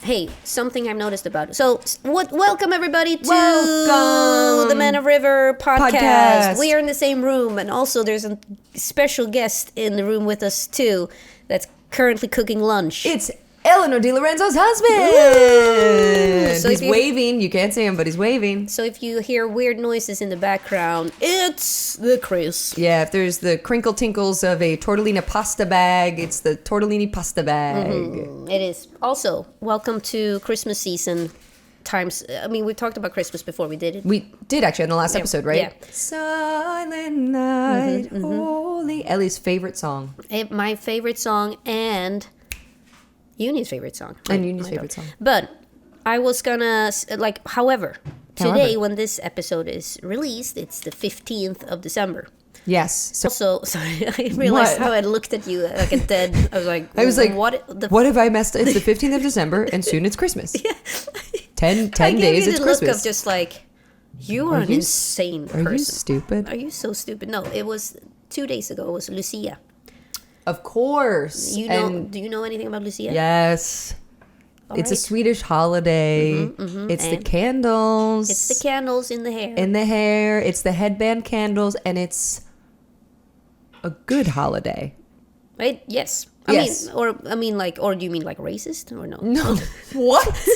Hey, something I've noticed about it. So, welcome everybody to the Man of River podcast. We are in the same room, and also there's a special guest in the room with us too that's currently cooking lunch. It's Ellinor DiLorenzo's husband. So he's waving. You can't see him, but he's waving. So if you hear weird noises in the background, it's the Chris. Yeah, if there's the crinkle tinkles of a tortellini pasta bag, it's the tortellini pasta bag. It is. Also, welcome to Christmas season. We talked about Christmas before we did it. We did actually in the last episode, right? Yeah. Silent night, holy. Ellie's favorite song. My favorite song and Uni's favorite song. And Uni's favorite song. But I was gonna, however, today when this episode is released, it's the 15th of December. Yes. So, also, sorry, I realized how I looked at you like a dead. I was like, what have I messed up? It's the 15th of December, and soon it's Christmas. Yeah. 10 days, it's Christmas. Look of just like, you are an insane person. Are you stupid? Are you so stupid? No, it was 2 days ago. It was Lucia. Of course. Do you know anything about Lucia? Yes. It's a Swedish holiday. It's the candles. It's the candles in the hair. In the hair. It's the headband candles, and it's a good holiday. Right? Yes. Yes. Or do you mean like racist or no? No. What?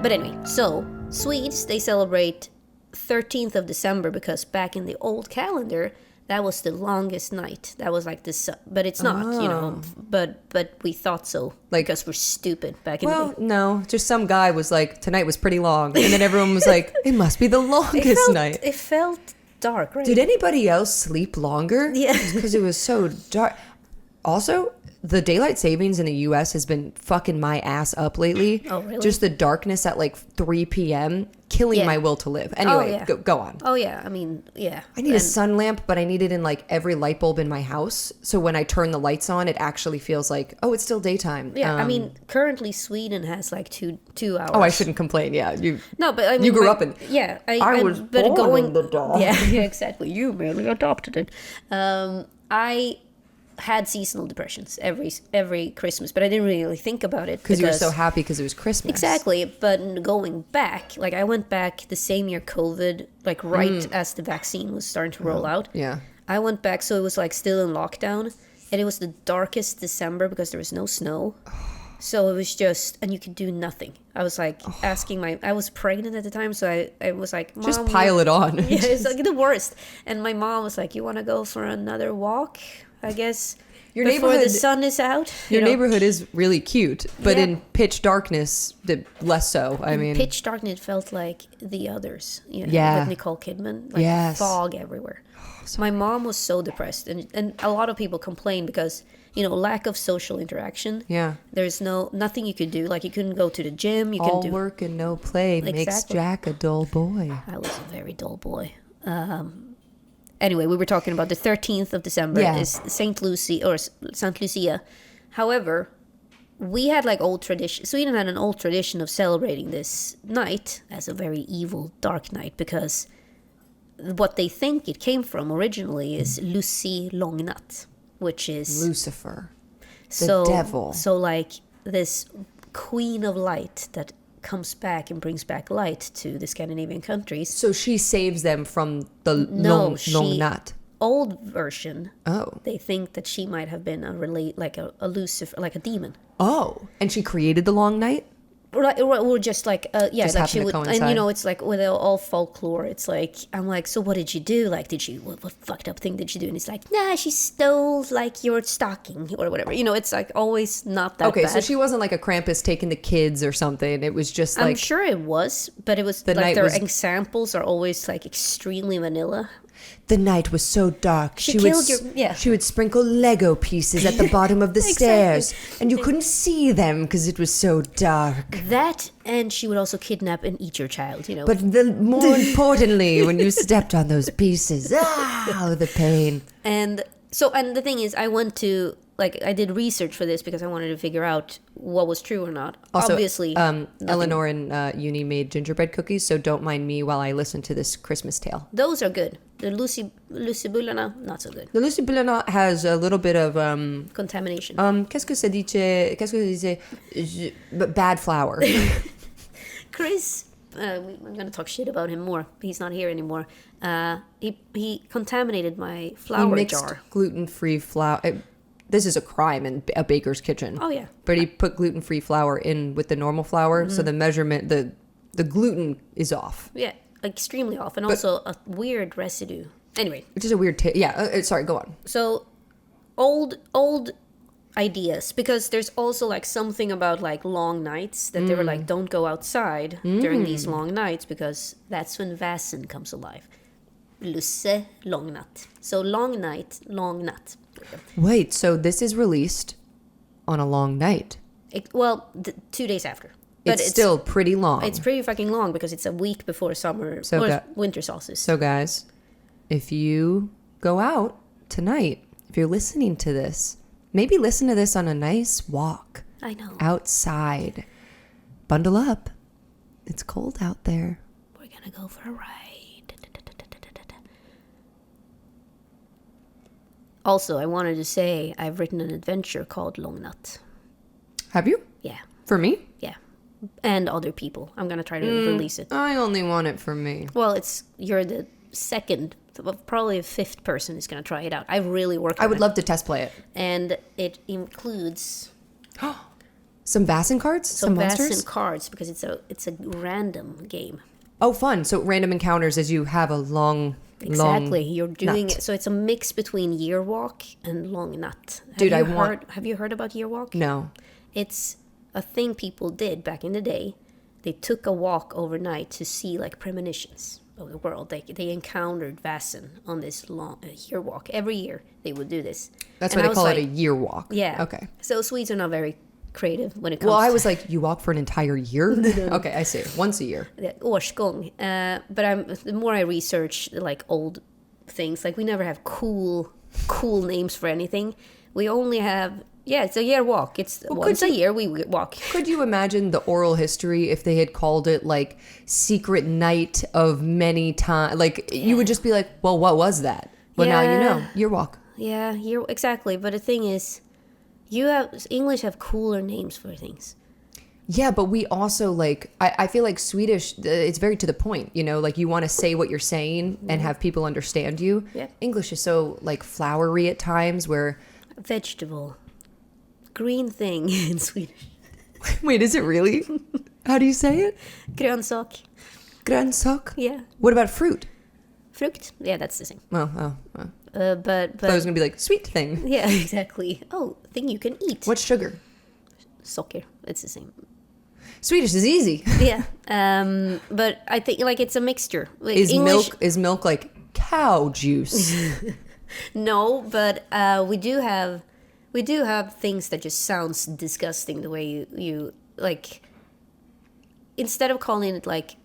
But anyway, so Swedes, they celebrate 13th of December because back in the old calendar, that was the longest night. That was like this, but it's not, but we thought so because we're stupid back in the day. Well, no, just some guy was like, tonight was pretty long. And then everyone was like, it must be the longest night. It felt dark, right? Did anybody else sleep longer? Yeah. Because it was so dark. Also, the daylight savings in the U.S. has been fucking my ass up lately. Oh, really? Just the darkness at like 3 p.m. killing my will to live. Anyway, go on. Oh, yeah. I mean, yeah. I need a sun lamp, but I need it in like every light bulb in my house. So when I turn the lights on, it actually feels like, oh, it's still daytime. Yeah, currently Sweden has like two hours. Oh, I shouldn't complain. Yeah, you grew up in. Yeah, I was born in the dark. Yeah, exactly. You merely adopted it. I had seasonal depressions every Christmas, but I didn't really think about it because you were so happy because it was Christmas. Exactly, but going back, like I went back the same year COVID, like right as the vaccine was starting to roll out. Yeah, I went back, so it was like still in lockdown, and it was the darkest December because there was no snow. So it was just, and you could do nothing. I was like I was pregnant at the time, so I was like, Mom, just pile it on. Yeah, it's like the worst. And my mom was like, you want to go for another walk? I guess before the sun is out. Your neighborhood is really cute, but in pitch darkness, less so. I mean, pitch darkness felt like The Others. With Nicole Kidman, like fog everywhere. So my mom was so depressed, and a lot of people complained because lack of social interaction. Yeah, there's nothing you could do. Like you couldn't go to the gym. You all work and no play makes Jack a dull boy. I was a very dull boy. Anyway, we were talking about the 13th of December is Saint Lucia. However, we had like old tradition. Sweden had an old tradition of celebrating this night as a very evil, dark night because what they think it came from originally is Lucy Långnatt, which is Lucifer, the devil. So like this queen of light that comes back and brings back light to the Scandinavian countries. So she saves them from the Långnatt. Old version. Oh. They think that she might have been a Lucifer, like a demon. Oh, and she created the long night? Or just like just like she would, coincide. and it's like with all folklore. It's like I'm like, so what did you do? Like, what fucked up thing did you do? And it's like, nah, she stole like your stocking or whatever. It's like always not that. Okay, bad. so she wasn't like a Krampus taking the kids or something. It was just like I'm sure it was, but it was like their examples are always like extremely vanilla. The night was so dark. She would sprinkle Lego pieces at the bottom of the stairs, and you couldn't see them because it was so dark. That, and she would also kidnap and eat your child, But more importantly, when you stepped on those pieces, the pain. And the thing is, I did research for this because I wanted to figure out what was true or not. Also, obviously, Ellinor and Uni made gingerbread cookies, so don't mind me while I listen to this Christmas tale. Those are good. The Lucibullarna, not so good. The Lucibullarna has a little bit of contamination. Qu'est-ce que ça dit? Bad flour. Chris, I'm gonna talk shit about him more. He's not here anymore. He contaminated my flour jar. He mixed gluten-free flour. This is a crime in a baker's kitchen. Oh yeah. But he put gluten-free flour in with the normal flour, so the measurement, the gluten is off. Yeah, extremely off, and also a weird residue. Anyway, which is a weird taste. Yeah. Sorry, go on. So, old ideas, because there's also like something about like long nights that they were like, don't go outside during these long nights because that's when Väsen comes alive. Lusse, long natt. So long night, long natt. Wait, so this is released on a long night? 2 days after. But it's still pretty long. It's pretty fucking long because it's a week before summer or winter solstice. So guys, if you go out tonight, if you're listening to this, maybe listen to this on a nice walk. I know. Outside. Bundle up. It's cold out there. We're gonna go for a ride. Also, I wanted to say I've written an adventure called Långnatt. Have you? Yeah. For me? Yeah. And other people. I'm going to try to release it. I only want it for me. Well, you're the second, probably a fifth person who's going to try it out. I've really worked on it. I would love to test play it. And it includes... Some Väsen cards? Some monsters? Väsen cards, because it's a random game. Oh, fun. So random encounters as you have a long... Exactly. You're doing it. So it's a mix between Year Walk and Långnatt. Have you heard about Year Walk? No. It's a thing people did back in the day. They took a walk overnight to see like premonitions of the world. They encountered Väsen on this long year walk. Every year they would do this. That's why they call it a year walk. Yeah. Okay. So Swedes are not very creative when it comes. Well, I was like, you walk for an entire year? Okay, I see. Once a year. Årsgång. But the more I research like old things, like we never have cool names for anything. We only have it's a year walk. It's once a year we walk. Could you imagine the oral history if they had called it like secret night of many times? Like you would just be like, well, what was that? Well, now you know. Year walk. Yeah, exactly. But the thing is, English have cooler names for things. Yeah, but we also like, I feel like Swedish, it's very to the point, like you want to say what you're saying and have people understand you. Yeah. English is so like flowery at times where... Vegetable. Green thing in Swedish. Wait, is it really? How do you say it? Grönsak. Grönsak? Yeah. What about fruit? Frukt? Yeah, that's the same. Oh. But I was going to be like, sweet thing. Yeah, exactly. Oh, thing you can eat. What's sugar? Socker. It's the same. Swedish is easy. Yeah. But I think like it's a mixture. Like, is milk like cow juice? No, but we do have things that just sounds disgusting the way you like. Instead of calling it like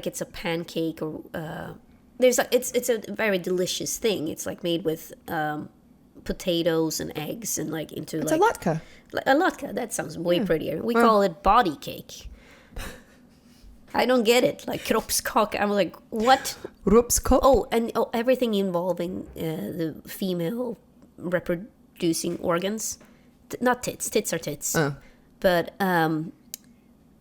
it's a pancake or it's a very delicious thing. It's like made with potatoes and eggs and like into it's like a latke. A latke, that sounds way prettier. We call it body cake. I don't get it. Like kroppskaka. I'm like, what? Kroppskaka? Oh, and everything involving the female reproducing organs. Not tits. Tits are tits. But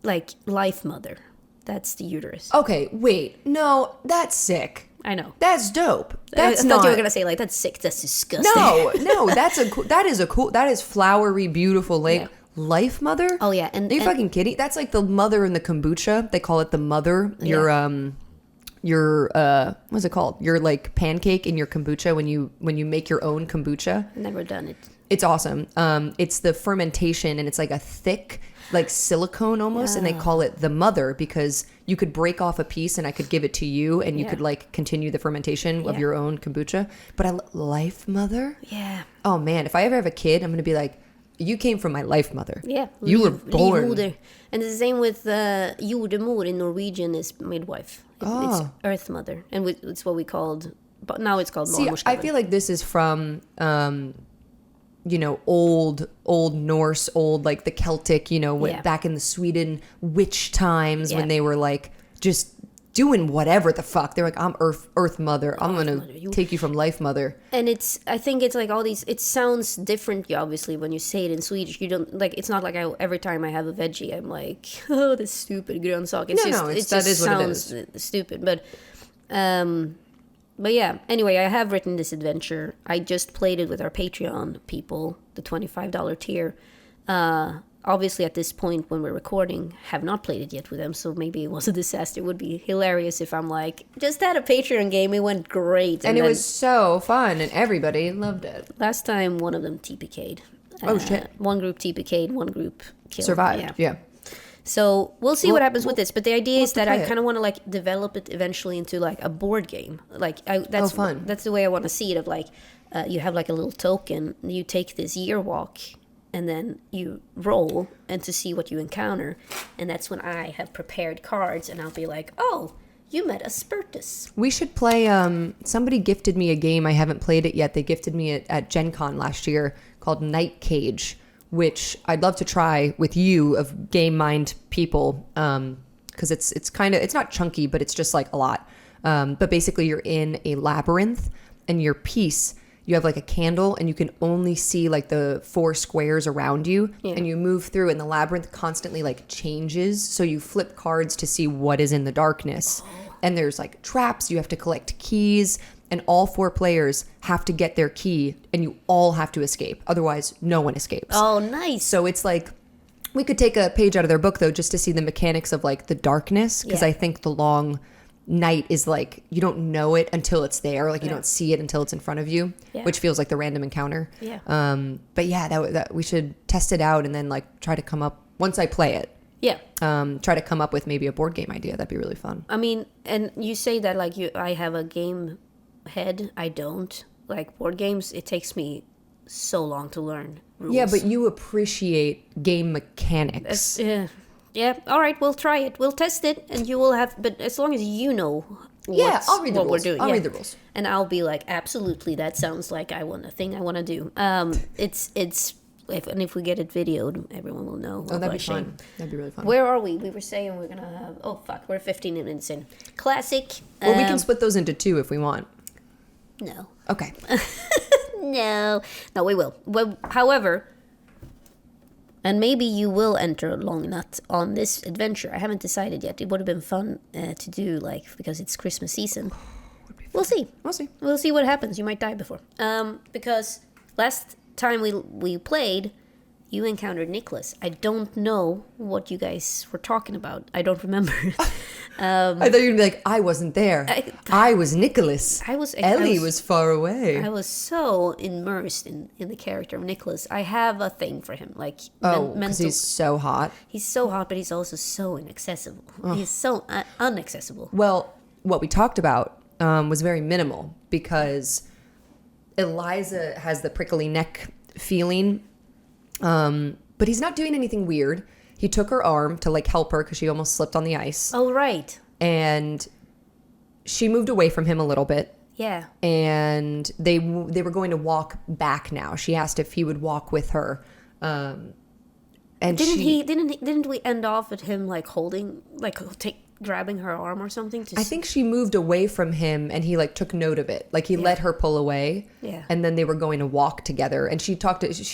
like life mother. That's the uterus. Okay, wait. No, that's sick. I know. That's dope. I thought you were gonna say like that's sick. That's disgusting. No. That is flowery, beautiful lake. Yeah. Life mother. Oh yeah, are you fucking kidding? That's like the mother in the kombucha. They call it the mother. Your what's it called? Your like pancake in your kombucha when you make your own kombucha. Never done it. It's awesome. It's the fermentation, and it's like a thick, like silicone almost, and they call it the mother because you could break off a piece and I could give it to you, and you could like continue the fermentation of your own kombucha. But Life Mother? Yeah. Oh man, if I ever have a kid, I'm gonna be like, you came from my Life Mother. Yeah. You were born. Livmoder. And it's the same with jordemor in Norwegian is midwife. It's Earth Mother, and it's what we called. But now it's called. See, I feel like this is from. Old Norse, like the Celtic, back in the Sweden witch times when they were like just doing whatever the fuck. They're like, I'm Earth Mother. I'm going to take you from Life Mother. And I think it's like all these, it sounds different, obviously, when you say it in Swedish. You don't, like, it's not like every time I have a veggie, I'm like, oh, this stupid grönsak. It just sounds stupid. But yeah, anyway, I have written this adventure. I just played it with our Patreon people, the $25 tier. Obviously, at this point when we're recording, have not played it yet with them, so maybe it was a disaster. It would be hilarious if I'm like, just had a Patreon game, it went great. And it was so fun, and everybody loved it. Like time, one of them TPK'd. Shit. One group TPK'd, one group killed. Survived, yeah. So we'll see what happens with this. But the idea is that I kind of want to like develop it eventually into like a board game. Like that's fun. That's the way I want to see it. Of like you have like a little token. You take this year walk, and then you roll and to see what you encounter. And that's when I have prepared cards, and I'll be like, oh, you met a Spurtus. We should play. Somebody gifted me a game. I haven't played it yet. They gifted me at Gen Con last year called Night Cage, which I'd love to try with you of game mind people, because it's not chunky, but it's just like a lot. But basically you're in a labyrinth, and your piece, you have like a candle, and you can only see like the 4 squares around you, and you move through, and the labyrinth constantly like changes. So you flip cards to see what is in the darkness. And there's like traps, you have to collect keys, and all 4 players have to get their key, and you all have to escape. Otherwise, no one escapes. Oh, nice. So it's like, we could take a page out of their book, though, just to see the mechanics of like the darkness, because I think the long night is like, you don't know it until it's there. Like you don't see it until it's in front of you, which feels like the random encounter. Yeah. But yeah, that we should test it out and then like try to come up, once I play it. Yeah. Try to come up with maybe a board game idea. That'd be really fun. I mean, and you say that like I have a game head. I don't. Like board games, it takes me so long to learn rules. Yeah, but you appreciate game mechanics. Yeah. All right, we'll try it. We'll test it, and you will have. But as long as you know, I'll read the rules. We're doing. I'll read the rules, and I'll be like, absolutely, that sounds like a thing I want to do. It's if we get it videoed, everyone will know. Oh, that'd be fun. That'd be really fun. Where are we? We were saying we're gonna have. Oh fuck, we're 15 minutes in. Classic. Well, we can split those into 2 if we want. No. Okay. No, we will. Well, however, and maybe you will enter Long Nut on this adventure. I haven't decided yet. It would have been fun to do, like, because it's Christmas season. We'll see. We'll see what happens. You might die before. Because last time we played, you encountered Nicholas. I don't know what you guys were talking about. I don't remember. I thought you were going to be like, I wasn't there. I was Nicholas. Ellie was far away. I was so immersed in the character of Nicholas. I have a thing for him. Like, because he's so hot. He's so hot, but he's also so inaccessible. Oh. He's so unaccessible. Well, what we talked about was very minimal, because Eliza has the prickly neck feeling. But he's not doing anything weird. He took her arm to like help her because she almost slipped on the ice. Oh, right. And she moved away from him a little bit. Yeah. And they were going to walk back now. She asked if he would walk with her. And didn't we end off at him like holding, like grabbing her arm or something? I think she moved away from him, and he like took note of it. Like he let her pull away. Yeah. And then they were going to walk together. And she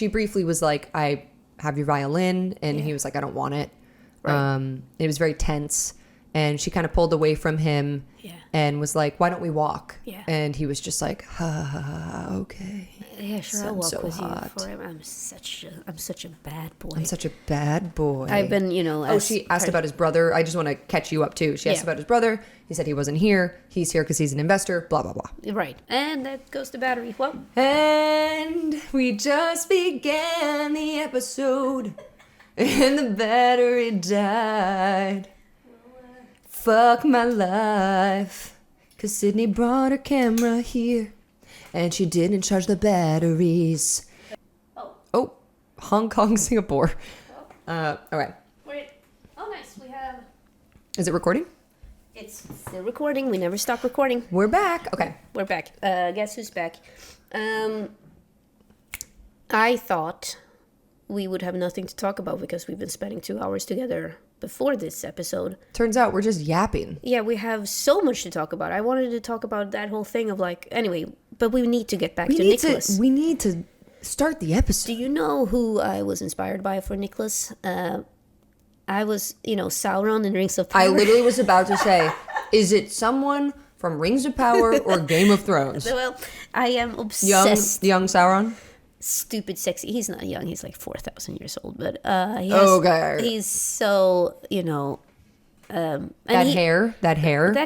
briefly was like, I have your violin. And he was like, I don't want it. Right. It was very tense. And she kind of pulled away from him. Yeah. and was like, why don't we walk? Yeah. And he was just like, okay. Yeah, sure, I'll Sounds walk so with hot. you forever. I'm such a bad boy. I'm such a bad boy. I've been, you know. Oh, she asked about his brother. I just want to catch you up too. She asked about his brother. He said he wasn't here. He's here because he's an investor. Blah, blah, blah. Right. And that goes to battery. Whoa. And we just began the episode and the battery died. Fuck my life. Because Sydney brought her camera here and she didn't charge the batteries. Oh, Hong Kong, Singapore. All right. Wait. Oh, nice. We have... Is it recording? It's still recording. We never stop recording. We're back. Okay. We're back. Guess who's back? I thought we would have nothing to talk about because we've been spending 2 hours together before this episode. Turns out we're just yapping. Yeah, we have so much to talk about. I wanted to talk about that whole thing of like... Anyway, but we need to get back to Nicholas. We need to start the episode. Do you know who I was inspired by for Nicholas? I was, Sauron in Rings of Power. I literally was about to say, is it someone from Rings of Power or Game of Thrones? Well, I am obsessed. Young Sauron? Stupid, sexy. He's not young. He's like 4,000 years old. But he's so, that hair. That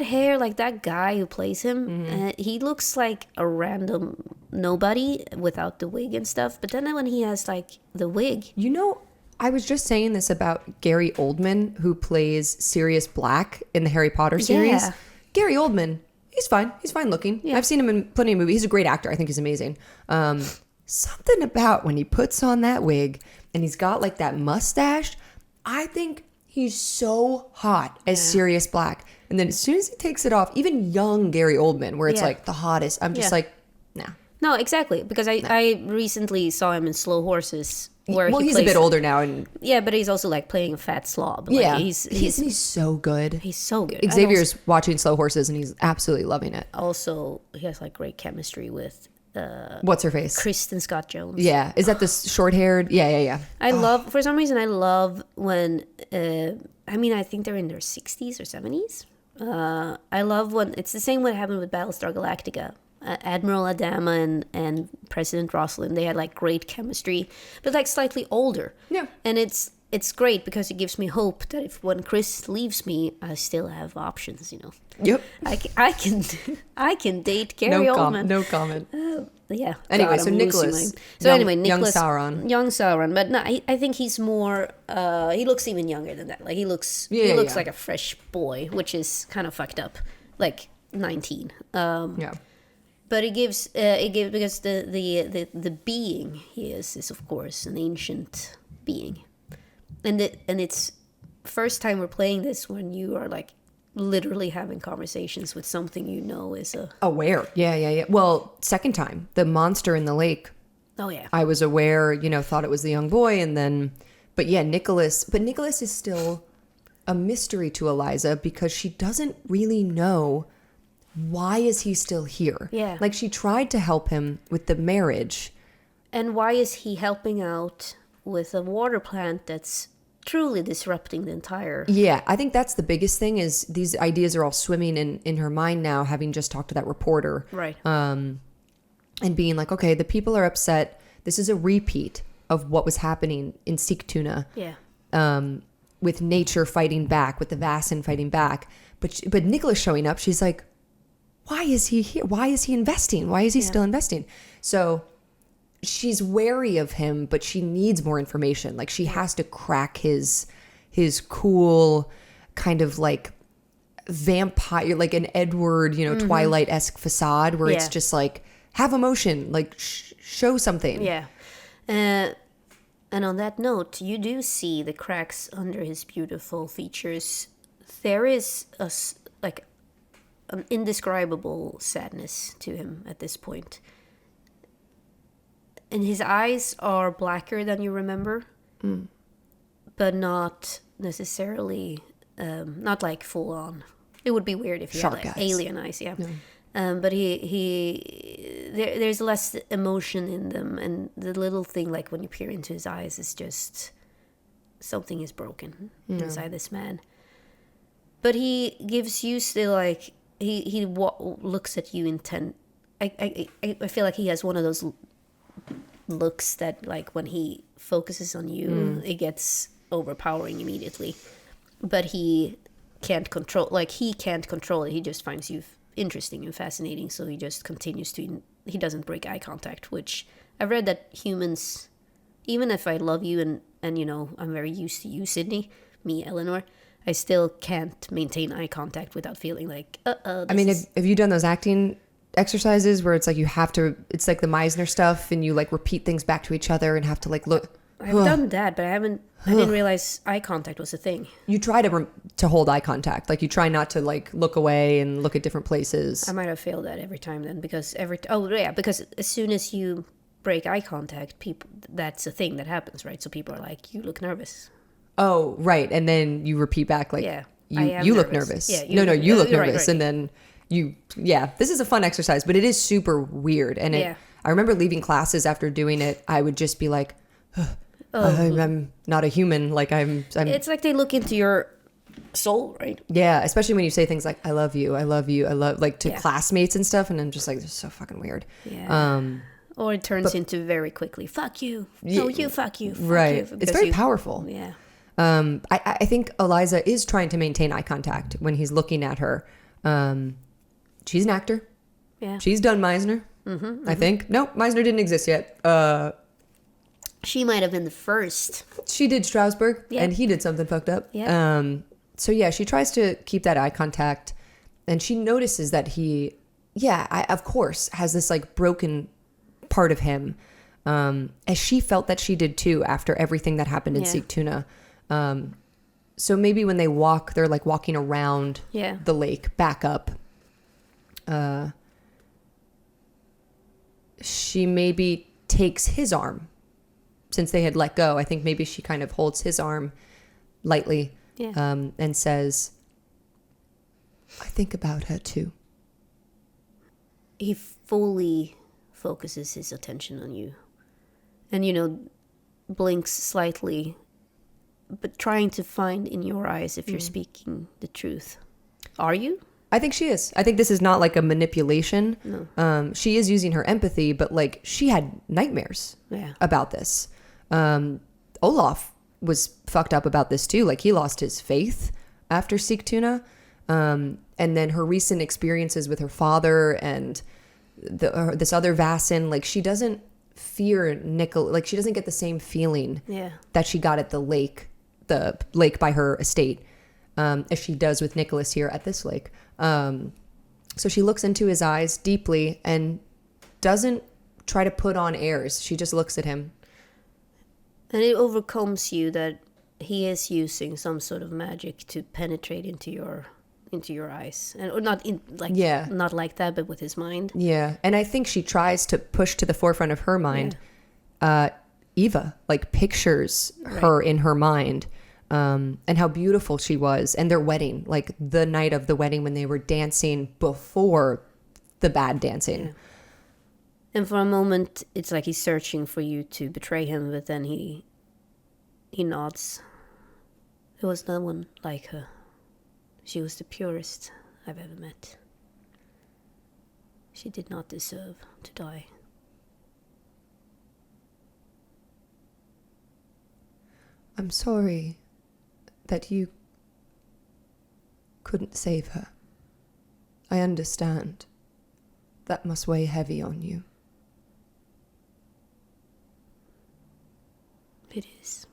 hair, like that guy who plays him, he looks like a random nobody without the wig and stuff. But then when he has like the wig. I was just saying this about Gary Oldman, who plays Sirius Black in the Harry Potter series. Yeah. Gary Oldman, he's fine. He's fine looking. Yeah. I've seen him in plenty of movies. He's a great actor. I think he's amazing. Something about when he puts on that wig and he's got like that mustache, I think he's so hot as Sirius Black. And then as soon as he takes it off, even young Gary Oldman, where it's like the hottest, I'm just like, nah. No, exactly. Because I recently saw him in Slow Horses. He's a bit older now, and but he's also like playing a fat slob. Like, he's so good. He's so good. Xavier's watching Slow Horses, and he's absolutely loving it. Also, he has like great chemistry with what's her face, Kristen Scott Jones. Yeah, is that the short-haired? Yeah. I love, for some reason, I love when I think they're in their 60s or 70s. I love when it's the same what happened with Battlestar Galactica. Admiral Adama and President Rosalind, they had like great chemistry, but like slightly older. Yeah. And it's great because it gives me hope that if when Chris leaves me, I still have options, Yep. I can date Gary Oldman. No comment. Yeah. Anyway, God, so Nicholas. Nicholas. Young Sauron. But no, I think he's more, he looks even younger than that. Like he looks like a fresh boy, which is kind of fucked up. Like 19. Yeah. But it gives because the being he is of course an ancient being, and it's first time we're playing this when you are like literally having conversations with something is aware. Yeah. Well, second time, the monster in the lake. Oh yeah. I was aware, thought it was the young boy, and then, but yeah, Nicholas is still a mystery to Eliza because she doesn't really know. Why is he still here? Yeah. Like she tried to help him with the marriage. And why is he helping out with a water plant that's truly disrupting the entire... Yeah, I think that's the biggest thing is these ideas are all swimming in her mind now, having just talked to that reporter. Right. And being like, okay, the people are upset. This is a repeat of what was happening in Sigtuna. Yeah. With nature fighting back, with the Vaesen fighting back. But Nicholas showing up, she's like, why is he here? Why is he investing? Why is he still investing? So she's wary of him, but she needs more information. Like she has to crack his cool kind of like vampire, like an Edward, Twilight-esque facade where it's just like have emotion, like show something. Yeah. And on that note, you do see the cracks under his beautiful features. There is an indescribable sadness to him at this point. And his eyes are blacker than you remember, but not necessarily, not like full on. It would be weird if he had like alien eyes, yeah. But there's less emotion in them, and the little thing like when you peer into his eyes is just something is broken inside this man. But he gives you still like looks at you intent. I feel like he has one of those looks that, like, when he focuses on you, it gets overpowering immediately. But he can't control it. He just finds you interesting and fascinating, so he just continues to. He doesn't break eye contact, which I've read that humans, even if I love you and you know, I'm very used to you, Sydney, me, Ellinor, I still can't maintain eye contact without feeling like, I mean, have you done those acting exercises where it's like you have to, it's like the Meisner stuff and you like repeat things back to each other and have to like look. I've done that, but I didn't realize eye contact was a thing. You try to hold eye contact. Like you try not to like look away and look at different places. I might have failed that every time then, because because as soon as you break eye contact, that's a thing that happens, right? So people are like, you look nervous. Oh, right. And then you repeat back like, you look nervous. Yeah, you look nervous. Right. And then this is a fun exercise, but it is super weird. And I remember leaving classes after doing it. I would just be like, I'm not a human. Like I'm. It's like they look into your soul, right? Yeah. Especially when you say things like, I love you, like to classmates and stuff. And I'm just like, this is so fucking weird. Yeah. Or it turns into very quickly, fuck you. No, you fuck you. Fuck right. You, it's very powerful. Yeah. I think Eliza is trying to maintain eye contact when he's looking at her. She's an actor. Yeah. She's done Meisner, I think. No, Meisner didn't exist yet. She might have been the first. She did Strasbourg, and he did something fucked up. Yeah. So yeah, she tries to keep that eye contact, and she notices that he, of course, has this like broken part of him, as she felt that she did too after everything that happened in Sigtuna. So maybe when they walk, they're like walking around the lake, back up. She maybe takes his arm. Since they had let go, I think maybe she kind of holds his arm lightly and says, I think about her too. He fully focuses his attention on you. And, you know, blinks slightly, but trying to find in your eyes if you're speaking the truth. Are you? I think she is. I think this is not like a manipulation. No. She is using her empathy, but like she had nightmares about this. Olaf was fucked up about this too. Like he lost his faith after Sigtuna. And then her recent experiences with her father and this other Vasen, like she doesn't fear Nicol, like she doesn't get the same feeling that she got at the lake by her estate, as she does with Nicholas here at this lake. So she looks into his eyes deeply and doesn't try to put on airs. She just looks at him. And it overcomes you that he is using some sort of magic to penetrate into your eyes, and or not in like not like that, but with his mind. Yeah, and I think she tries to push to the forefront of her mind. Eva like pictures her in her mind, and how beautiful she was, and their wedding, like the night of the wedding when they were dancing before the bad dancing. Yeah. And for a moment, it's like he's searching for you to betray him, but then he nods. There was no one like her. She was the purest I've ever met. She did not deserve to die. I'm sorry that you couldn't save her. I understand. That must weigh heavy on you. It is.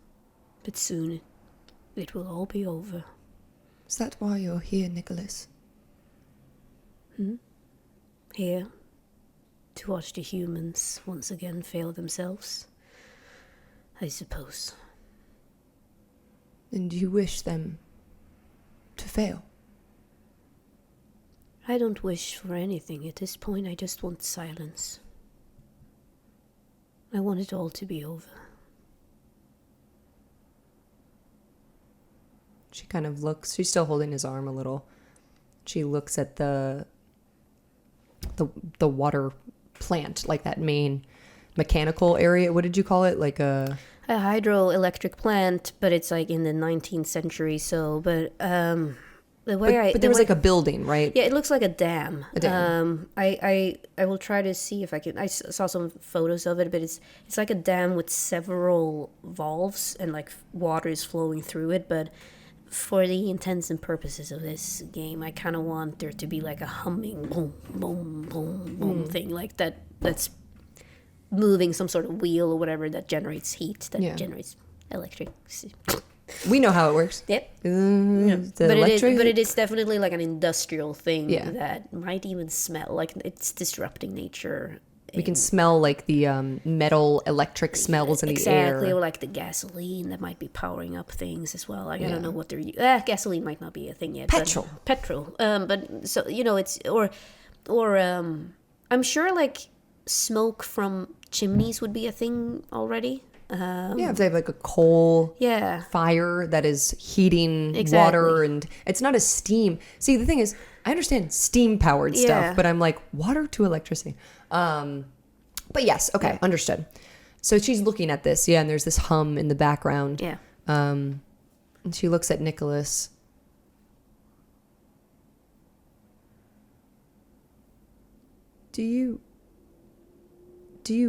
But soon it will all be over. Is that why you're here, Nicholas? Here, to watch the humans once again fail themselves, I suppose. And you wish them to fail? I don't wish for anything at this point. I just want silence. I want it all to be over. She kind of looks, she's still holding his arm a little. She looks at the water plant, like that main mechanical area. What did you call it? Like a hydroelectric plant, but it's like in the 19th century. So, but But there was like a building, right? Yeah, it looks like a dam. A dam. I will try to see if I can. I saw some photos of it, but it's like a dam with several valves and like water is flowing through it. But for the intents and purposes of this game, I kind of want there to be like a humming boom, boom, boom, boom thing like that. That's moving some sort of wheel or whatever that generates heat, that generates electricity. We know how it works. Yep. But it is definitely like an industrial thing that might even smell like it's disrupting nature. We can smell like the metal electric smells in the air. Exactly, or like the gasoline that might be powering up things as well. Like I don't know what they're gasoline might not be a thing yet. Petrol. But so it's or I'm sure like smoke from chimneys would be a thing already. If they have like a coal fire that is heating water, and it's not a steam. See, the thing is, I understand steam powered stuff, but I'm like water to electricity. But yes, okay, understood. So she's looking at this, and there's this hum in the background. Yeah. And she looks at Nicholas. Do you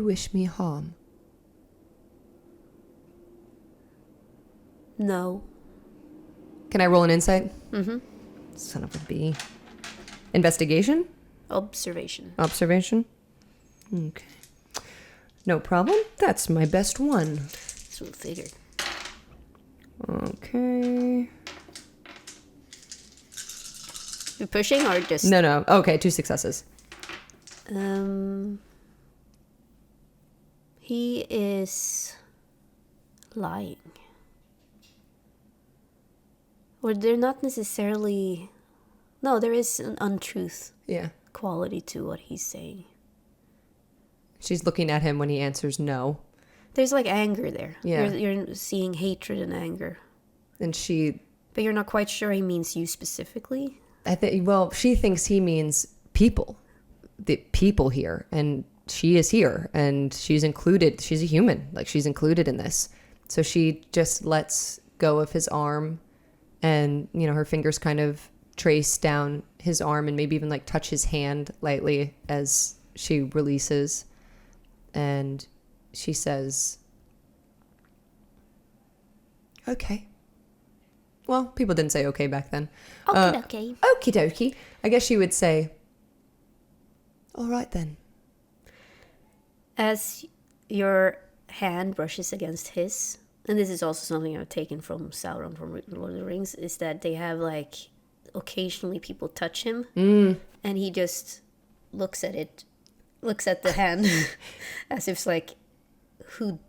wish me harm? No. Can I roll an insight? Mm-hmm. Son of a bee. Investigation? Observation. Okay. No problem. That's my best one. So figured. Okay. You're pushing or just... No. Okay, 2 successes. He is lying. Or they're not necessarily... No, there is an untruth quality to what he's saying. She's looking at him when he answers no. There's like anger there. Yeah. You're seeing hatred and anger. And she... But you're not quite sure he means you specifically? She thinks he means people. The people here. And she is here. And she's included. She's a human. Like, she's included in this. So she just lets go of his arm. And, her fingers kind of trace down his arm and maybe even like touch his hand lightly as she releases. And she says, okay. Well, people didn't say okay back then. Okay. Okie dokie. I guess she would say, all right then. As your hand brushes against his, and this is also something I've taken from Sauron from Lord of the Rings, is that they have like occasionally people touch him and he just looks at the hand as if it's like, who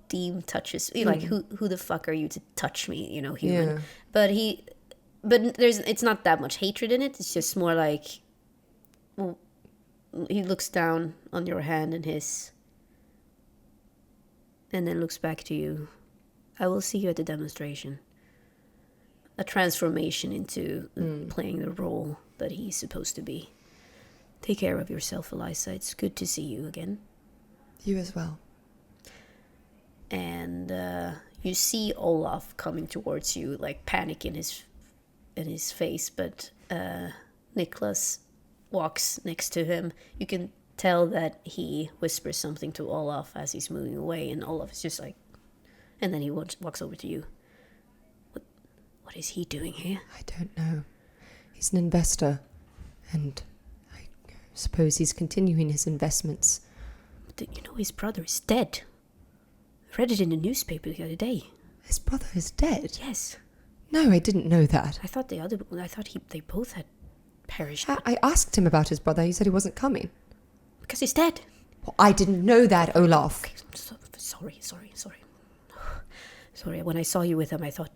touches me? Like who the fuck are you to touch me, human? But it's not that much hatred in it. It's just more like, well, he looks down on your hand and his, and then looks back to you. I will see you at the demonstration. A transformation into playing the role that he's supposed to be. Take care of yourself, Eliza. It's good to see you again. You as well. And you see Olaf coming towards you, like panic in his face. But Nicholas walks next to him. You can tell that he whispers something to Olaf as he's moving away, and Olaf is just like, and then he walks over to you. What is he doing here? I don't know. He's an investor, and I suppose he's continuing his investments. But his brother is dead. I read it in the newspaper the other day. His brother is dead? Yes. No, I didn't know that. I thought they both had perished. I asked him about his brother. He said he wasn't coming. Because he's dead. Well, I didn't know that, Olaf. Okay, sorry. Sorry, when I saw you with him, I thought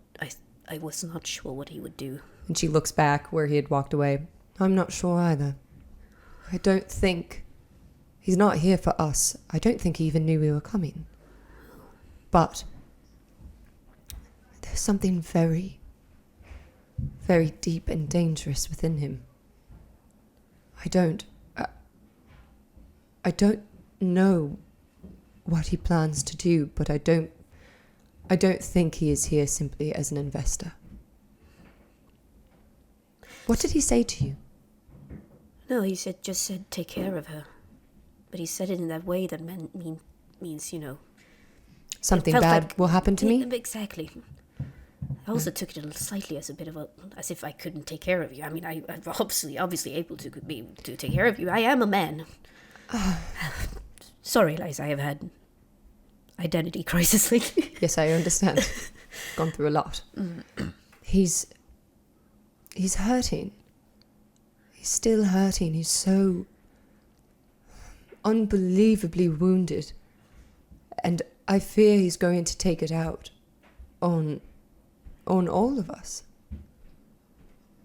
I was not sure what he would do. And she looks back where he had walked away. I'm not sure either. I don't think... He's not here for us. I don't think he even knew we were coming. But there's something very, very deep and dangerous within him. I don't know what he plans to do, but I don't think he is here simply as an investor. What did he say to you? No, he just said take care of her. But he said it in that way that means, Something bad will happen to me? Exactly. I also took it slightly as a bit of as if I couldn't take care of you. I mean, I'm obviously able to take care of you. I am a man. Sorry, Liza, I have had identity crisis lately. Yes, I understand. Gone through a lot. He's hurting. He's still hurting. He's so unbelievably wounded. And I fear he's going to take it out on all of us.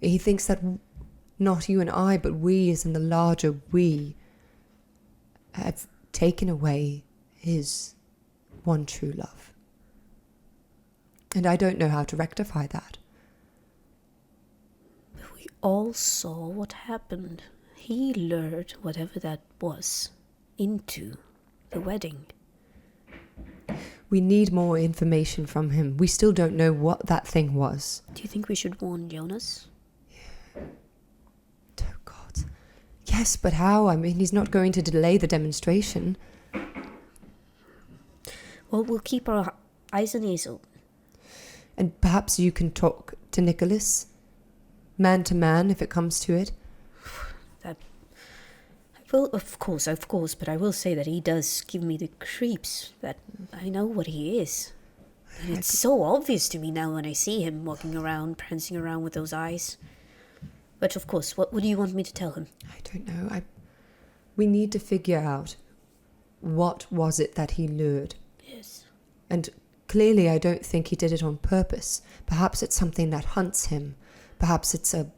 He thinks that not you and I, but we as in the larger we, have taken away his one true love. And I don't know how to rectify that. We all saw what happened. He lured whatever that was into the wedding. We need more information from him. We still don't know what that thing was. Do you think we should warn Jonas? Oh, God. Yes, but how? I mean, he's not going to delay the demonstration. Well, we'll keep our eyes and ears open. And perhaps you can talk to Nicholas, man to man, if it comes to it. Well, of course, but I will say that he does give me the creeps, that I know what he is. And it's so obvious to me now when I see him walking around, prancing around with those eyes. But of course, what do you want me to tell him? I don't know. We need to figure out what was it that he lured. Yes. And clearly I don't think he did it on purpose. Perhaps it's something that hunts him. Perhaps it's a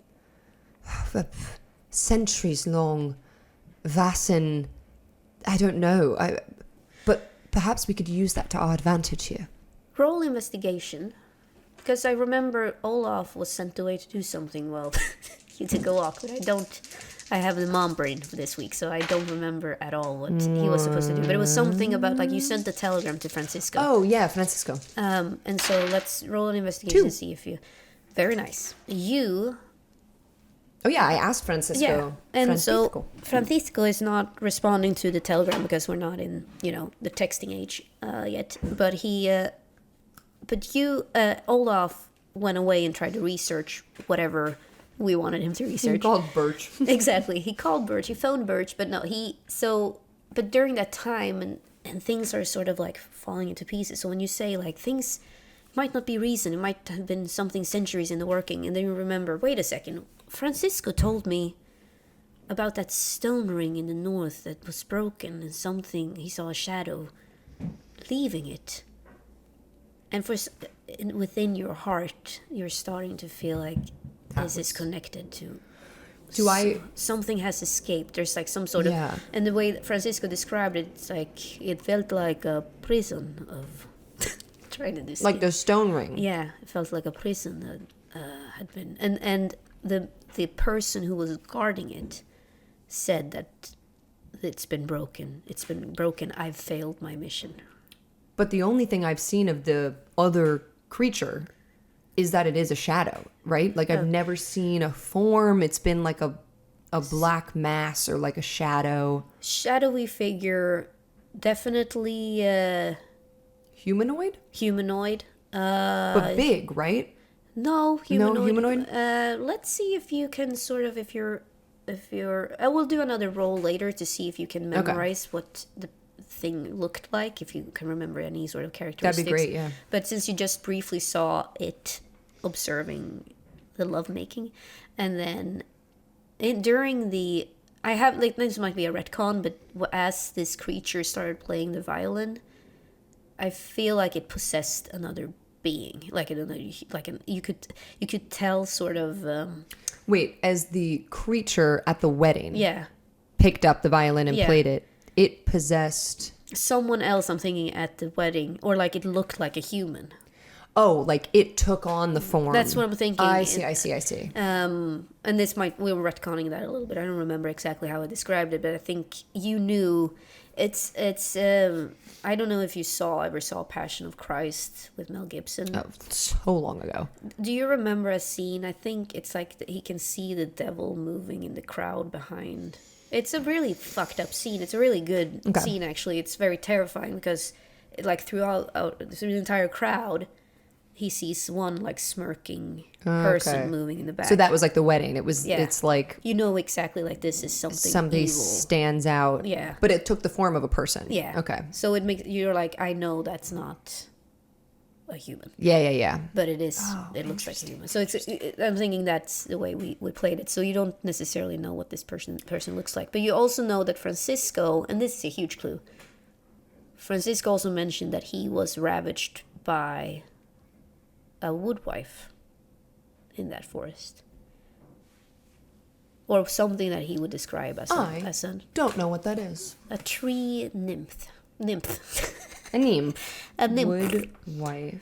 centuries-long Vasen, I don't know. But perhaps we could use that to our advantage here. Roll investigation, because I remember Olaf was sent away to do something. Well, he took a walk, but I have the mom brain for this week, so I don't remember at all what he was supposed to do. But it was something about, like, you sent the telegram to Francisco. Oh, yeah, Francisco. And so let's roll an investigation to see if you... Very nice. You... Oh, yeah, I asked Francisco. Yeah, and so Francisco is not responding to the telegram because we're not in, the texting age yet. But Olaf went away and tried to research whatever we wanted him to research. He called Birch. Exactly, he called Birch, he phoned Birch, but no, but during that time, and things are sort of like falling into pieces. So when you say, like, things might not be reason, it might have been something centuries in the working, and then you remember, wait a second, Francisco told me about that stone ring in the north that was broken and something, he saw a shadow leaving it. And within your heart, you're starting to feel like this is connected to... Something has escaped. There's like some sort of... And the way that Francisco described it, it's like, it felt like a prison of... trying to describe. Like the stone ring. Yeah, it felt like a prison that had been... And the person who was guarding it said that it's been broken. It's been broken. I've failed my mission. But the only thing I've seen of the other creature is that it is a shadow, right? Like, I've never seen a form. It's been like a black mass or like a shadow. Shadowy figure, definitely... Humanoid? Humanoid. But big, right? No, humanoid. No humanoid? Let's see if you can sort of, if you're... I will do another roll later to see if you can memorize what the thing looked like, if you can remember any sort of characteristics. That'd be great, yeah. But since you just briefly saw it observing the lovemaking, and then during the... I have, like, this might be a retcon, but as this creature started playing the violin, I feel like it possessed another being, you could tell sort of... Wait, as the creature at the wedding picked up the violin and played it, it possessed... someone else, I'm thinking, at the wedding, or like it looked like a human. Oh, like it took on the form. That's what I'm thinking. I see. And this we were retconning that a little bit. I don't remember exactly how I described it, but I think you knew. It's. I don't know if you ever saw Passion of Christ with Mel Gibson. Oh, so long ago. Do you remember a scene? I think it's like he can see the devil moving in the crowd behind. It's a really fucked up scene. It's a really good scene, actually. It's very terrifying because, like, through the entire crowd, he sees one, like, smirking person moving in the back. So that was like the wedding. It's like... You know exactly, like, this is something Somebody evil. stands out. Yeah. But it took the form of a person. Yeah. Okay. So you're like, I know that's not a human. Yeah. But it is. It looks like a human. So I'm thinking that's the way we played it. So you don't necessarily know what this person looks like. But you also know that Francisco, and this is a huge clue, Francisco also mentioned that he was ravaged by a woodwife in that forest, or something that he would describe as a don't know what that is. A tree nymph. A nymph. A nymph. Woodwife.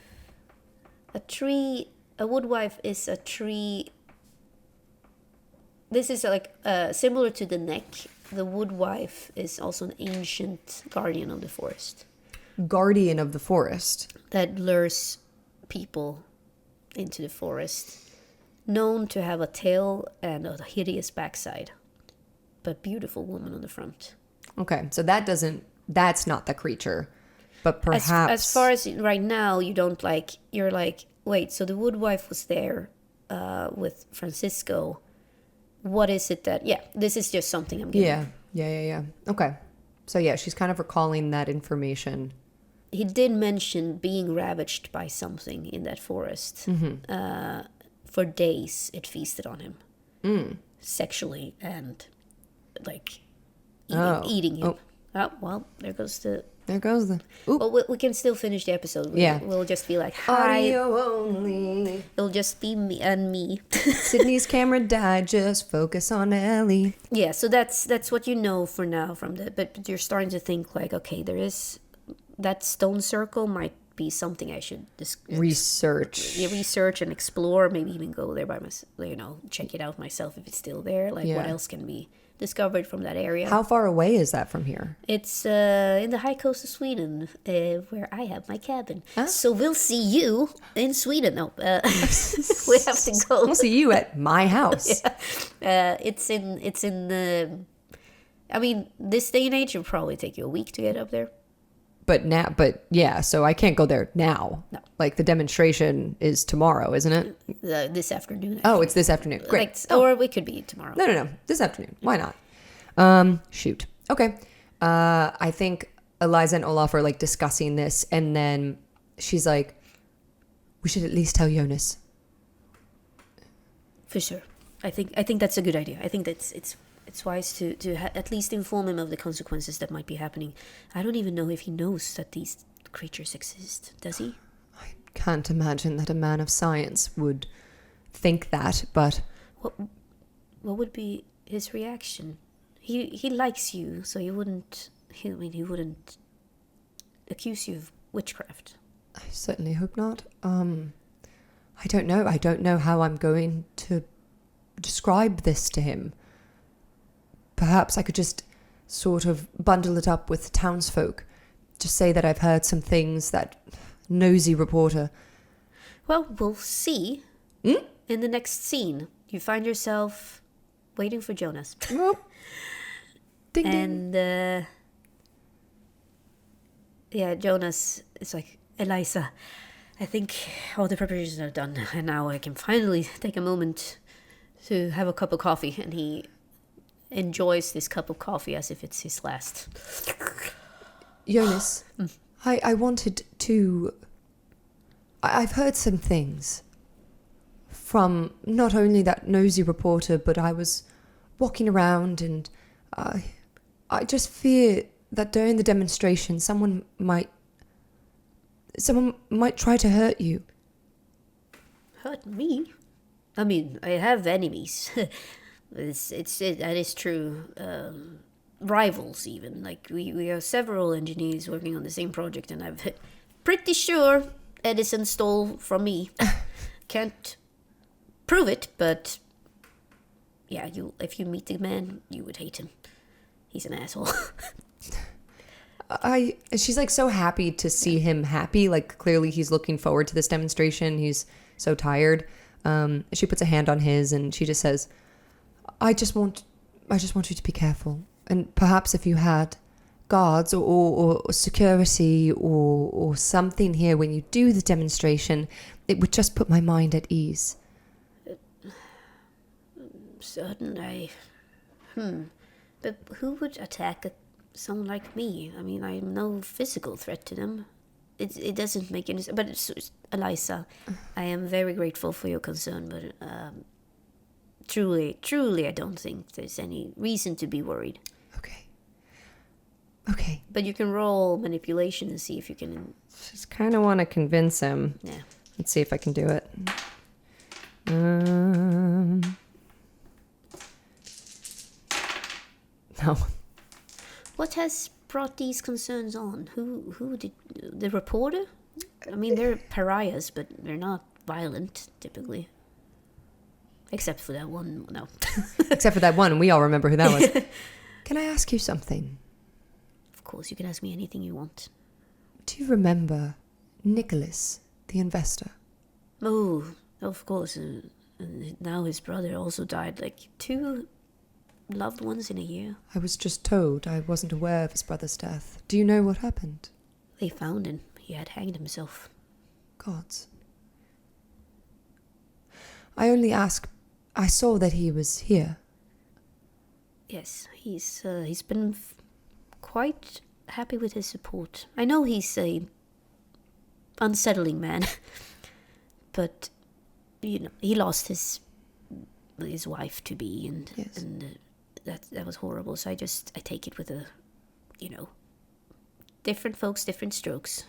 A woodwife is a tree. This is like similar to the neck. The woodwife is also an ancient guardian of the forest. Guardian of the forest. That lures people into the forest. Known to have a tail and a hideous backside. But beautiful woman on the front. Okay, so that's not the creature. But perhaps... As far as right now, you're like, wait, so the woodwife was there with Francisco. What is it that... Yeah, this is just something I'm getting. Yeah. Okay. So yeah, she's kind of recalling that information. He did mention being ravaged by something in that forest. Mm-hmm. For days, it feasted on him. Sexually and, like, eating him. Oh, well, there goes the... Oop. Well, we can still finish the episode. We'll just be like, hi. Audio only. It'll just be me and me. Sydney's camera died. Just focus on Ellie. Yeah, so that's what you know for now from but you're starting to think like, okay, there is that stone circle might be something I should research and explore. Maybe even go there by myself. Check it out myself if it's still there. Like what else can be discovered from that area. How far away is that from here? It's in the high coast of Sweden, where I have my cabin. Huh? So we'll see you in Sweden. No, we have to go. We'll see you at my house. It's in the. I mean, this day and age, it'll probably take you a week to get up there. So I can't go there now. No. Like the demonstration is tomorrow, isn't it? This afternoon. Oh, it's this afternoon. Great. Or it could be tomorrow. No. This afternoon. Why not? Shoot. Okay. I think Eliza and Olaf are like discussing this, and then she's like, we should at least tell Jonas. For sure. I think that's a good idea. I think that's it's wise to at least inform him of the consequences that might be happening. I don't even know if he knows that these creatures exist. Does he? I can't imagine that a man of science would think that, but... What would be his reaction? He likes you, so he wouldn't accuse you of witchcraft. I certainly hope not. I don't know. I don't know how I'm going to describe this to him. Perhaps I could just sort of bundle it up with townsfolk. Just say that I've heard some things, that nosy reporter. Well, we'll see. In the next scene, you find yourself waiting for Jonas. Oh. Ding, and, Jonas is like, Eliza, I think all the preparations are done. And now I can finally take a moment to have a cup of coffee. And he enjoys this cup of coffee as if it's his last. Jonas, I wanted to... I've heard some things from not only that nosy reporter, but I was walking around and I just fear that during the demonstration someone might try to hurt you. Hurt me? I mean, I have enemies. That is true. Rivals even. Like we have several engineers working on the same project, and I'm pretty sure Edison stole from me. Can't prove it, but yeah, if you meet the man, you would hate him. He's an asshole. She's like so happy to see him happy. Like clearly he's looking forward to this demonstration. He's so tired. She puts a hand on his and she just says, I just want you to be careful. And perhaps if you had guards or security or something here when you do the demonstration, it would just put my mind at ease. Certainly. But who would attack someone like me? I mean, I'm no physical threat to them. It doesn't make any sense. But Eliza, I am very grateful for your concern, but truly, I don't think there's any reason to be worried. Okay. But you can roll manipulation and see if you can... Just kind of want to convince him. Yeah. Let's see if I can do it. No. What has brought these concerns on? Who did... The reporter? I mean, they're pariahs, but they're not violent, typically. Except for that one. No. Except for that one. We all remember who that was. Can I ask you something? Of course, you can ask me anything you want. Do you remember Nicholas, the investor? Oh, of course. And now his brother also died, like 2 loved ones in a year. I was just told. I wasn't aware of his brother's death. Do you know what happened? They found him. He had hanged himself. Gods. I only ask. I saw that he was here. Yes, he's been quite happy with his support. I know he's a unsettling man, but you know he lost his wife to be, and yes. and that was horrible. So I take it with different folks, different strokes.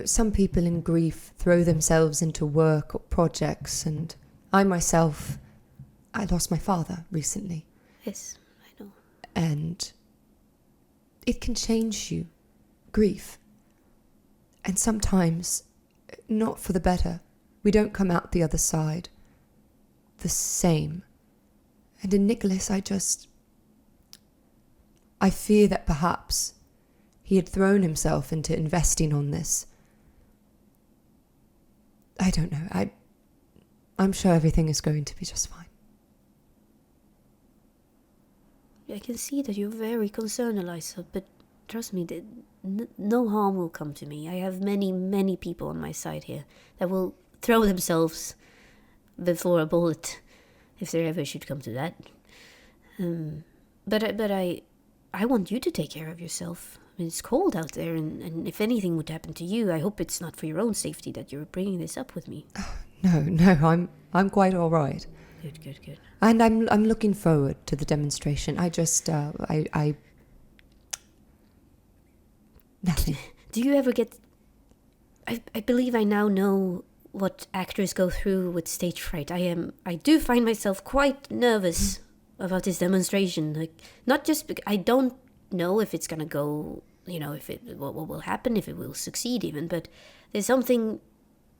Some people in grief throw themselves into work or projects, and I myself, I lost my father recently. Yes, I know. And it can change you, grief. And sometimes, not for the better. We don't come out the other side the same. And in Nicholas, I fear that perhaps he had thrown himself into investing on this. I don't know. I'm sure everything is going to be just fine. I can see that you're very concerned, Eliza, but trust me, no harm will come to me. I have many, many people on my side here that will throw themselves before a bullet, if there ever should come to that. But I want you to take care of yourself. I mean, it's cold out there, and if anything would happen to you, I hope it's not for your own safety that you're bringing this up with me. No, I'm quite all right. Good. And I'm looking forward to the demonstration. Nothing. Do you ever get... I believe I now know what actors go through with stage fright. I do find myself quite nervous about this demonstration. Like, not just because I don't know if it's gonna go, what will happen, if it will succeed even, but there's something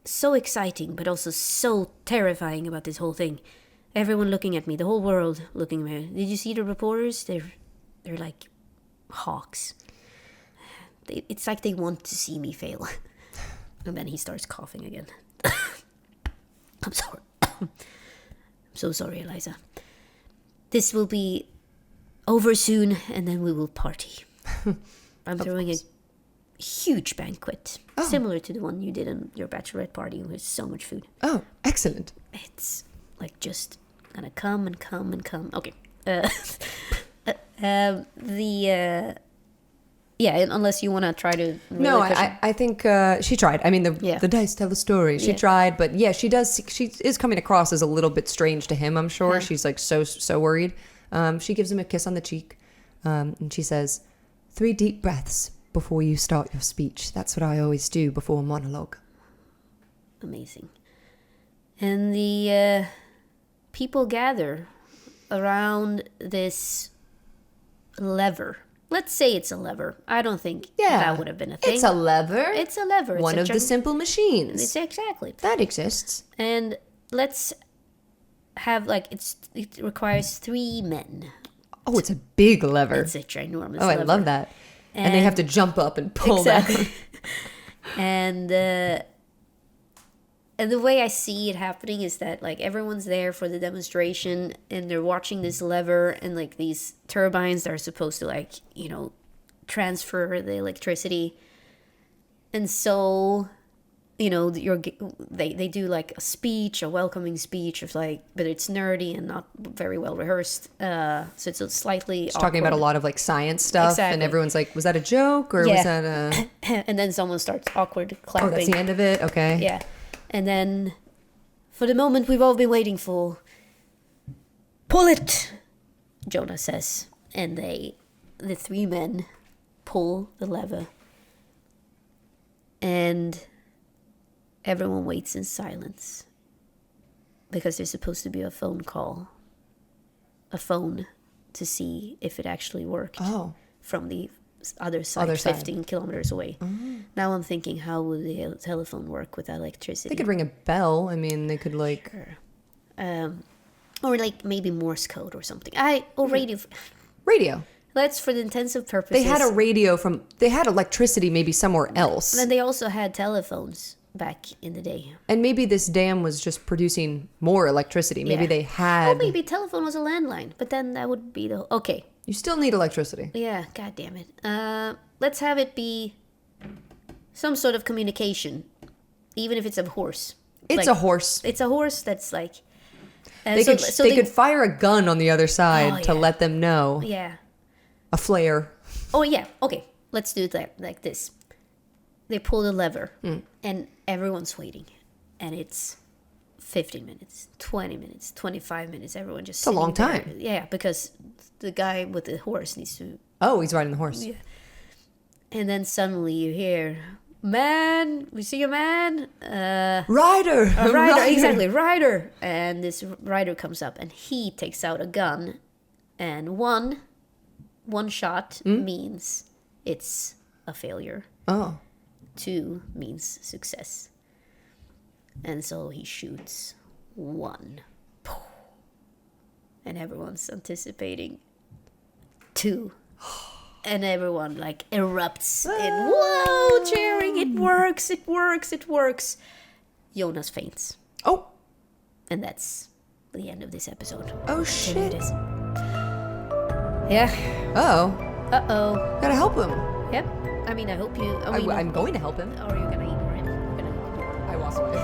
so exciting but also so terrifying about this whole thing. Everyone looking at me, the whole world looking at me. Did you see the reporters? They're like hawks. It's like they want to see me fail. And then he starts coughing again. I'm sorry. I'm so sorry, Eliza. This will be over soon, and then we will party. I'm throwing a huge banquet, similar to the one you did in your bachelorette party with so much food. Oh, excellent. It's like just gonna come and come and come. Okay. Yeah, unless you want to try to... No, I think she tried. I mean, the dice tell the story. She tried, but yeah, she does. She is coming across as a little bit strange to him, I'm sure. Yeah. She's like so worried. She gives him a kiss on the cheek, and she says, 3 deep breaths before you start your speech. That's what I always do before a monologue. Amazing. And the people gather around this lever. let's say it's a lever. I don't think that would have been a thing. It's a lever. It's a lever. One of the simple machines. It's exactly. That exists. And let's have like it requires 3 men. Oh, it's a big lever. It's a ginormous lever. I love that. And they have to jump up and pull that. And the way I see it happening is that like everyone's there for the demonstration and they're watching this lever and like these turbines that are supposed to like, you know, transfer the electricity. And so, you know, they do like a speech, a welcoming speech of like, but it's nerdy and not very well rehearsed. So it's a slightly awkward. Talking about a lot of like science stuff, and everyone's like, "Was that a joke or was that a?" And then someone starts awkward clapping. Oh, that's the end of it. Okay. Yeah, and then for the moment we've all been waiting for, pull it, Jonah says, and the 3 men pull the lever, and everyone waits in silence because there's supposed to be a phone to see if it actually worked from the other side, 15 kilometers away. Now I'm thinking, how would the telephone work without electricity? They could ring a bell. I mean, they could like... Sure. Or like maybe Morse code or something. Or radio. Radio. That's for the intensive purposes. They had a radio they had electricity maybe somewhere else. And then they also had telephones back in the day. And maybe this dam was just producing more electricity. Maybe they had... Oh, maybe telephone was a landline. But then that would be the... Okay. You still need electricity. Yeah, god damn it. Let's have it be some sort of communication. Even if it's a horse. It's a horse. It's a horse that's like... They could fire a gun on the other side to let them know. Yeah. A flare. Oh, yeah. Okay. Let's do it like this. They pull the lever, and everyone's waiting. And it's 15 minutes, 20 minutes, 25 minutes. Everyone just sitting It's a long time. there. Yeah, because the guy with the horse needs to... Oh, he's riding the horse. Yeah. And then suddenly you hear, "Man, we see a man." Rider! A rider, exactly, rider. And this rider comes up, and he takes out a gun. And one shot means it's a failure. Oh. 2 means success. And so he shoots 1. And everyone's anticipating 2. And everyone like erupts in whoa, cheering. It works, it works, it works. Jonas faints. Oh. And that's the end of this episode. Oh, shit. Yeah. Uh-oh. Gotta help him. Yep. I mean, I hope you... I'm going to help him. Or are you going to ignore him? I walk away.